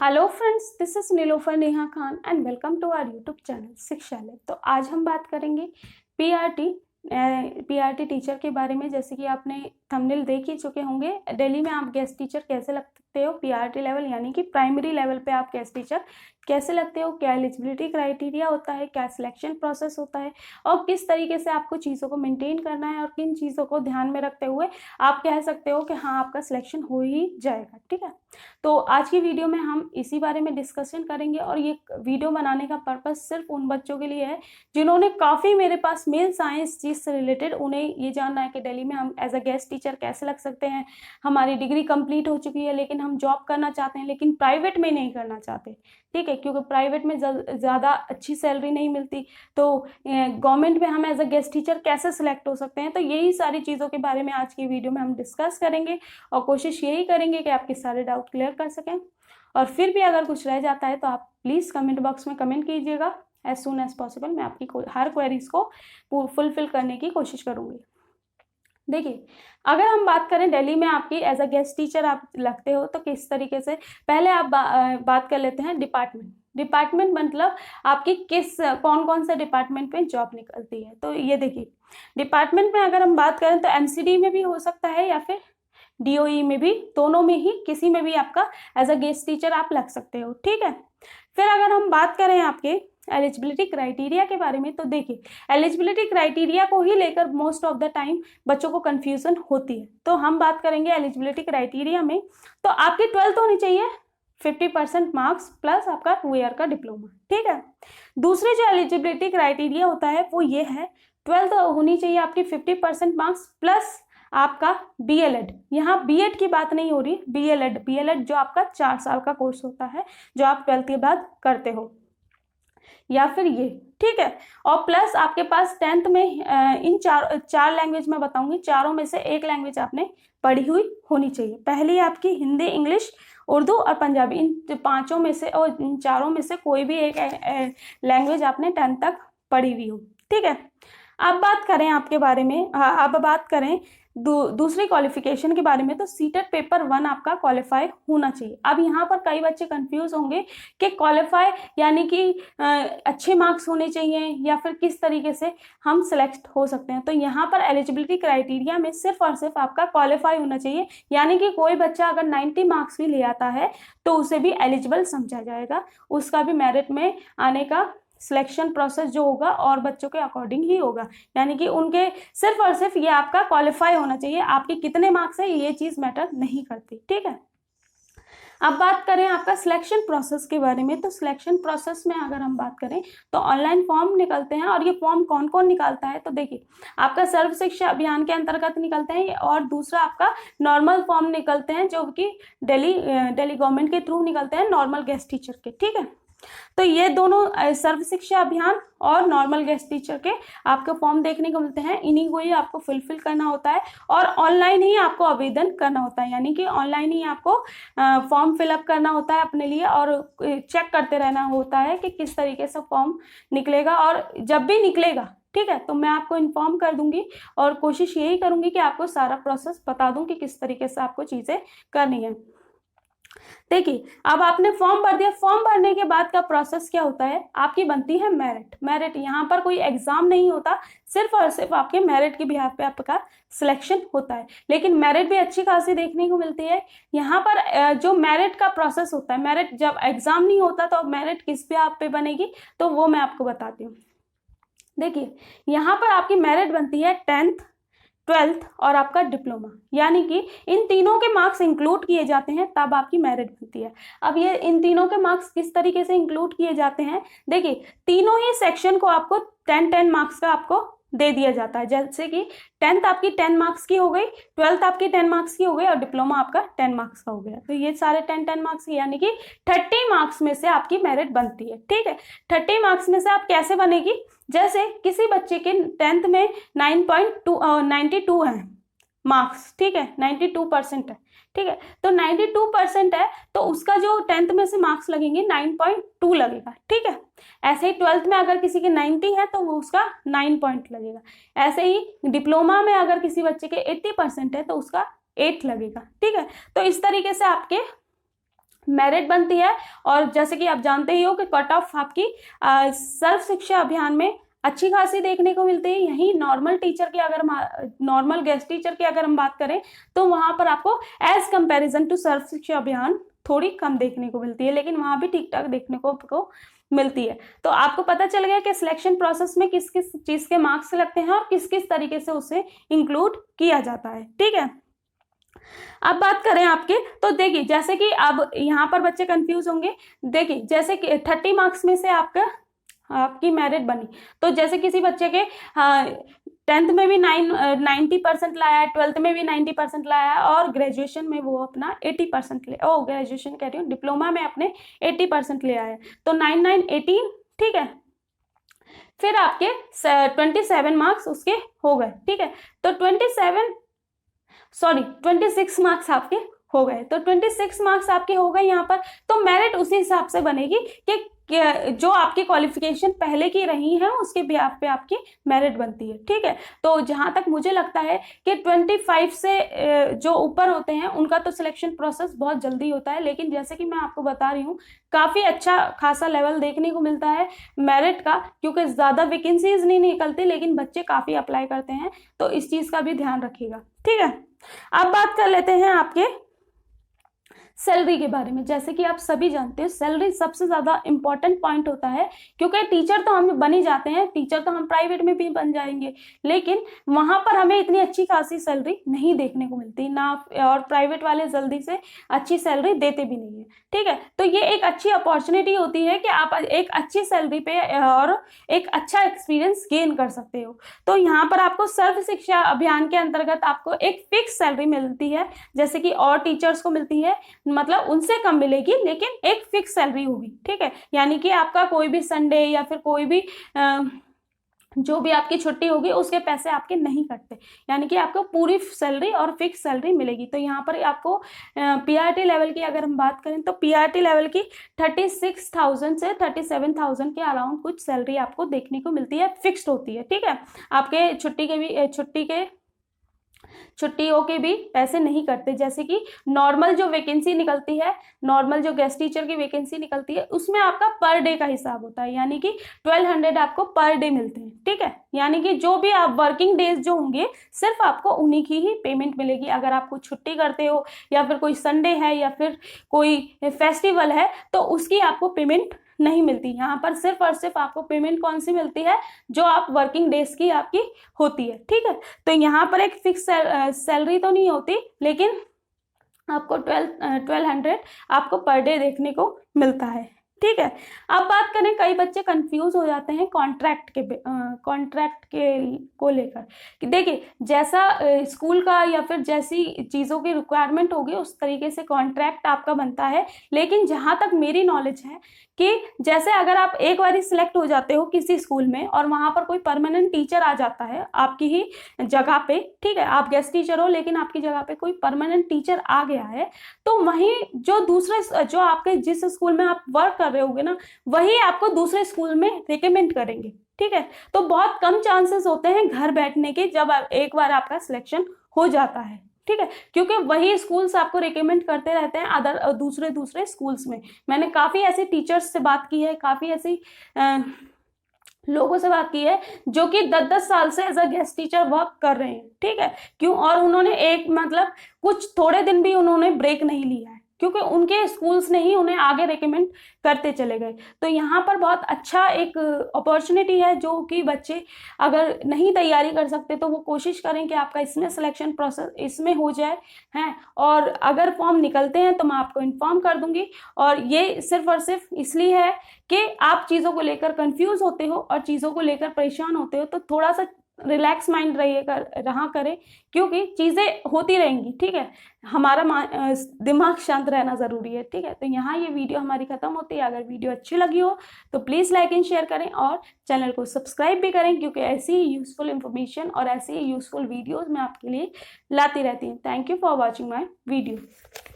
Hello friends, this is Nilofar Neha Khan and welcome to our YouTube channel Shikshalaya. तो आज हम बात करेंगे पीआरटी पीआरटी टीचर के बारे में। जैसे कि आपने थंबनेल देख ही चुके होंगे, दिल्ली में आप गेस्ट टीचर कैसे लग सकते हो, पीआरटी लेवल यानी कि प्राइमरी लेवल पे आप गेस्ट टीचर कैसे लगते हो, क्या एलिजिबिलिटी क्राइटेरिया होता है, क्या सिलेक्शन प्रोसेस होता है और किस तरीके से आपको चीज़ों को मेंटेन करना है और किन चीज़ों को ध्यान में रखते हुए आप कह सकते हो कि हाँ आपका सिलेक्शन हो ही जाएगा। ठीक है, तो आज की वीडियो में हम इसी बारे में डिस्कशन करेंगे और ये वीडियो बनाने का पर्पस सिर्फ उन बच्चों के लिए है जिन्होंने काफ़ी मेरे पास मेल साइंस चीज़ से रिलेटेड उन्हें ये जानना है कि दिल्ली में हम एज अ गेस्ट टीचर कैसे लग सकते हैं। हमारी डिग्री कंप्लीट हो चुकी है लेकिन हम जॉब करना चाहते हैं, लेकिन प्राइवेट में नहीं करना चाहते। ठीक है, क्योंकि प्राइवेट में ज़्यादा अच्छी सैलरी नहीं मिलती, तो गवर्नमेंट में हम एज अ गेस्ट टीचर कैसे सिलेक्ट हो सकते हैं। तो यही सारी चीज़ों के बारे में आज की वीडियो में हम डिस्कस करेंगे और कोशिश यही करेंगे कि आपके सारे डाउट क्लियर कर सकें। और फिर भी अगर कुछ रह जाता है तो आप प्लीज़ कमेंट बॉक्स में कमेंट कीजिएगा। एज सुन एज पॉसिबल मैं आपकी हर क्वेरीज को फुलफिल करने की कोशिश करूँगी। देखिए, अगर हम बात करें दिल्ली में आपकी एज अ गेस्ट टीचर आप लगते हो तो किस तरीके से, पहले आप बात कर लेते हैं डिपार्टमेंट मतलब आपकी किस कौन कौन से डिपार्टमेंट में जॉब निकलती है। तो ये देखिए, डिपार्टमेंट में अगर हम बात करें तो एमसीडी में भी हो सकता है या फिर डीओई में भी, दोनों में ही किसी में भी आपका एज अ गेस्ट टीचर आप लग सकते हो। ठीक है, फिर अगर हम बात करें आपके एलिजिबिलिटी क्राइटेरिया के बारे में, तो देखिए एलिजिबिलिटी क्राइटेरिया को ही लेकर मोस्ट ऑफ द टाइम बच्चों को कंफ्यूजन होती है। तो हम बात करेंगे एलिजिबिलिटी क्राइटेरिया में, तो आपकी 12th होनी चाहिए, 50% मार्क्स प्लस आपका 2 ईयर का डिप्लोमा। ठीक है, दूसरे जो एलिजिबिलिटी क्राइटेरिया होता है वो ये है, 12th होनी चाहिए आपकी 50% मार्क्स प्लस आपका बीएलएड। यहाँ बीएड की बात नहीं हो रही, बीएलएड जो आपका 4 साल का कोर्स होता है जो आप 12th के बाद करते हो, या फिर ये। ठीक है, और प्लस आपके पास 10th में इन चार लैंग्वेज में बताऊंगी, चारों में से एक लैंग्वेज आपने पढ़ी हुई होनी चाहिए। पहली आपकी हिंदी, इंग्लिश, उर्दू और पंजाबी, इन पांचों में से और इन चारों में से कोई भी एक लैंग्वेज आपने 10th तक पढ़ी हुई हो। ठीक है, अब बात करें आपके बारे में, अब बात करें दूसरी क्वालिफिकेशन के बारे में, तो सीटेट पेपर 1 आपका क्वालिफाई होना चाहिए। अब यहाँ पर कई बच्चे कंफ्यूज होंगे कि क्वालिफाई यानी कि अच्छे मार्क्स होने चाहिए या फिर किस तरीके से हम सिलेक्ट हो सकते हैं। तो यहाँ पर एलिजिबिलिटी क्राइटेरिया में सिर्फ और सिर्फ आपका क्वालिफाई होना चाहिए, यानी कि कोई बच्चा अगर 90 मार्क्स भी ले आता है तो उसे भी एलिजिबल समझा जाएगा, उसका भी मेरिट में आने का सिलेक्शन प्रोसेस जो होगा और बच्चों के अकॉर्डिंग ही होगा। यानी कि उनके सिर्फ और सिर्फ ये आपका क्वालिफाई होना चाहिए, आपके कितने मार्क्स है ये चीज मैटर नहीं करती। ठीक है, अब बात करें आपका सिलेक्शन प्रोसेस के बारे में, तो सिलेक्शन प्रोसेस में अगर हम बात करें तो ऑनलाइन फॉर्म निकलते हैं। और ये फॉर्म कौन कौन निकालता है, तो देखिए आपका सर्व शिक्षा अभियान के अंतर्गत निकलते हैं, और दूसरा आपका नॉर्मल फॉर्म निकलते हैं जो कि दिल्ली गवर्नमेंट के थ्रू निकलते हैं, नॉर्मल गेस्ट टीचर के। ठीक है, तो ये दोनों सर्व शिक्षा अभियान और नॉर्मल गेस्ट टीचर के आपको फॉर्म देखने को मिलते हैं, इन्हीं को ही आपको फुलफिल करना होता है और ऑनलाइन ही आपको आवेदन करना होता है। यानी कि ऑनलाइन ही आपको फॉर्म फिलअप करना होता है अपने लिए और चेक करते रहना होता है कि किस तरीके से फॉर्म निकलेगा, और जब भी निकलेगा, ठीक है, तो मैं आपको इन्फॉर्म कर दूंगी और कोशिश यही करूंगी कि आपको सारा प्रोसेस बता दूं कि किस तरीके से आपको चीजें करनी है। देखिए, अब आपने फॉर्म भर दिया, फॉर्म भरने के बाद का प्रोसेस क्या होता है, आपकी बनती है मेरिट। यहाँ पर कोई एग्जाम नहीं होता, सिर्फ और सिर्फ आपके मेरिट के बिहाफ पे आपका सिलेक्शन होता है। लेकिन मेरिट भी अच्छी खासी देखने को मिलती है यहाँ पर। जो मेरिट का प्रोसेस होता है, मेरिट जब एग्जाम नहीं होता तो मेरिट किस बिहाफ पे बनेगी, तो वो मैं आपको बताती हूँ। देखिए, यहाँ पर आपकी मेरिट बनती है 10th, 12th और आपका डिप्लोमा, यानी कि इन तीनों के मार्क्स इंक्लूड किए जाते हैं तब आपकी मेरिट बनती है। अब ये इन तीनों के मार्क्स किस तरीके से इंक्लूड किए जाते हैं, देखिए तीनों ही सेक्शन को आपको 10-10 मार्क्स का आपको दे दिया जाता है। जैसे कि 10th आपकी 10 मार्क्स की हो गई, 12th आपकी 10 मार्क्स की हो गई और डिप्लोमा आपका 10 मार्क्स का हो गया। तो ये सारे 10-10 मार्क्स की, यानी कि 30 मार्क्स में से आपकी मेरिट बनती है। ठीक है, 30 मार्क्स में से आप कैसे बनेगी, जैसे किसी बच्चे के 10th में 92 है मार्क्स, ठीक है, 92% है। ठीक है, तो 92% है तो उसका जो 10th में से मार्क्स लगेंगे 9.2 लगेगा। ठीक है, ऐसे ही 12th में अगर किसी के 90 है तो वो उसका 9 पॉइंट लगेगा। ऐसे ही डिप्लोमा में अगर किसी बच्चे के 80% है तो उसका 8 लगेगा। ठीक है, तो इस तरीके से आपके मेरिट बनती है। और जैसे कि आप जानते ही हो कि कट ऑफ आपकी सर्व शिक्षा अभियान में अच्छी खासी देखने को मिलती है। यही नॉर्मल टीचर की अगर नॉर्मल गेस्ट टीचर की अगर हम बात करें तो वहां पर आपको एज कंपैरिजन टू सर्व शिक्षा अभियान थोड़ी कम देखने को मिलती है, लेकिन वहां भी ठीक ठाक देखने को मिलती है। तो आपको पता चल गया कि सिलेक्शन प्रोसेस में किस किस चीज के मार्क्स लगते हैं और किस किस तरीके से उसे इंक्लूड किया जाता है। ठीक है, अब बात करें आपके, तो देखिए जैसे कि अब यहाँ पर बच्चे कंफ्यूज होंगे। देखिए जैसे कि 30 मार्क्स में से आपकी मेरिट बनी, तो जैसे किसी बच्चे के 10th में भी 90% लाया है, 12th में भी 90% लाया है और ग्रेजुएशन में वो अपना 80% ग्रेजुएशन कह रही हूँ, डिप्लोमा में अपने 80% ले आया है, तो 9 9 18। ठीक है, फिर आपके 27 मार्क्स उसके हो गए। ठीक है, तो 26 मार्क्स आपके हो गए, तो 26 मार्क्स आपके हो गए यहाँ पर। तो मेरिट उसी हिसाब से बनेगी कि जो आपकी क्वालिफिकेशन पहले की रही है उसके बिहाफ पे आपकी मेरिट बनती है। ठीक है, तो जहां तक मुझे लगता है कि 25 से जो ऊपर होते हैं उनका तो सिलेक्शन प्रोसेस बहुत जल्दी होता है, लेकिन जैसे कि मैं आपको बता रही हूँ काफी अच्छा खासा लेवल देखने को मिलता है मेरिट का, क्योंकि ज्यादा वैकेंसीज नहीं निकलती लेकिन बच्चे काफी अप्लाई करते हैं, तो इस चीज का भी ध्यान रखिएगा। ठीक है, अब बात कर लेते हैं आपके सैलरी के बारे में। जैसे कि आप सभी जानते हो सैलरी सबसे ज्यादा इंपॉर्टेंट पॉइंट होता है, क्योंकि टीचर तो हम बन ही जाते हैं, टीचर तो हम प्राइवेट में भी बन जाएंगे, लेकिन वहां पर हमें इतनी अच्छी खासी सैलरी नहीं देखने को मिलती ना, और प्राइवेट वाले जल्दी से अच्छी सैलरी देते भी नहीं है। ठीक है, तो ये एक अच्छी अपॉर्चुनिटी होती है कि आप एक अच्छी सैलरी पे और एक अच्छा एक्सपीरियंस गेन कर सकते हो। तो यहाँ पर आपको सर्व शिक्षा अभियान के अंतर्गत आपको एक फिक्स सैलरी मिलती है, जैसे कि और टीचर्स को मिलती है, मतलब उनसे कम मिलेगी लेकिन एक फिक्स सैलरी होगी। ठीक है, यानी कि आपका कोई भी संडे या फिर कोई भी जो भी आपकी छुट्टी होगी उसके पैसे आपके नहीं कटते, यानी कि आपको पूरी सैलरी और फिक्स सैलरी मिलेगी। तो यहाँ पर आपको पीआरटी लेवल की अगर हम बात करें तो पीआरटी लेवल की 36,000 से 37,000 के अराउंड कुछ सैलरी आपको देखने को मिलती है, फिक्स्ड होती है। ठीक है, आपके छुट्टियों के भी पैसे नहीं कटते। जैसे कि नॉर्मल जो वैकेंसी निकलती है, नॉर्मल जो गेस्ट टीचर की वैकेंसी निकलती है उसमें आपका पर डे का हिसाब होता है, यानी कि 1200 आपको पर डे मिलते हैं। ठीक है, यानी कि जो भी आप वर्किंग डेज जो होंगे सिर्फ आपको उन्हीं की ही पेमेंट मिलेगी। अगर आप कुछ छुट्टी करते हो या फिर कोई संडे है या फिर कोई फेस्टिवल है तो उसकी आपको पेमेंट नहीं मिलती। यहाँ पर सिर्फ और सिर्फ आपको पेमेंट कौन सी मिलती है, जो आप वर्किंग डेज की आपकी होती है। ठीक है, तो यहाँ पर एक फिक्स सैलरी तो नहीं होती, लेकिन आपको 1200 आपको पर डे देखने को मिलता है। ठीक है, अब बात करें, कई बच्चे कंफ्यूज हो जाते हैं कॉन्ट्रैक्ट के को लेकर कि देखिए जैसा स्कूल का या फिर जैसी चीज़ों की रिक्वायरमेंट होगी उस तरीके से कॉन्ट्रैक्ट आपका बनता है। लेकिन जहाँ तक मेरी नॉलेज है कि जैसे अगर आप एक बार सिलेक्ट हो जाते हो किसी स्कूल में और वहाँ पर कोई परमानेंट टीचर आ जाता है आपकी ही जगह पे, ठीक है, आप गेस्ट टीचर हो लेकिन आपकी जगह पे कोई परमानेंट टीचर आ गया है, तो वहीं जो आपके जिस स्कूल में आप वर्क कर रहे होगे ना, वही आपको दूसरे स्कूल में रिकमेंड करेंगे। ठीक है, तो बहुत कम चांसेस होते हैं घर बैठने के जब एक बार आपका सिलेक्शन हो जाता है। ठीक है, क्योंकि वही स्कूल्स आपको रिकमेंड करते रहते हैं दूसरे स्कूल्स में। मैंने काफ़ी ऐसे टीचर्स से बात की है, काफ़ी ऐसी लोगों से बात की है जो कि 10-10 साल से as a guest teacher work कर रहे हैं। ठीक है, क्यों, और उन्होंने कुछ थोड़े दिन भी उन्होंने ब्रेक नहीं लिया है, क्योंकि उनके स्कूल्स ने ही उन्हें आगे रेकमेंड करते चले गए। तो यहाँ पर बहुत अच्छा एक अपॉर्चुनिटी है, जो कि बच्चे अगर नहीं तैयारी कर सकते तो वो कोशिश करें कि आपका इसमें सिलेक्शन प्रोसेस इसमें हो जाए हैं, और अगर फॉर्म निकलते हैं तो मैं आपको इन्फॉर्म कर दूंगी। और ये सिर्फ और सिर्फ इसलिए है कि आप चीज़ों को लेकर कंफ्यूज होते हो और चीज़ों को लेकर परेशान होते हो, तो थोड़ा सा रिलैक्स माइंड रहा करें, क्योंकि चीज़ें होती रहेंगी। ठीक है, हमारा दिमाग शांत रहना ज़रूरी है। ठीक है, तो यहाँ ये वीडियो हमारी ख़त्म होती है। अगर वीडियो अच्छी लगी हो तो प्लीज़ लाइक एंड शेयर करें और चैनल को सब्सक्राइब भी करें, क्योंकि ऐसी ही यूज़फुल इन्फॉर्मेशन और ऐसी ही यूज़फुल वीडियोज़ मैं आपके लिए लाती रहती हूँ। Thank you for watching my video.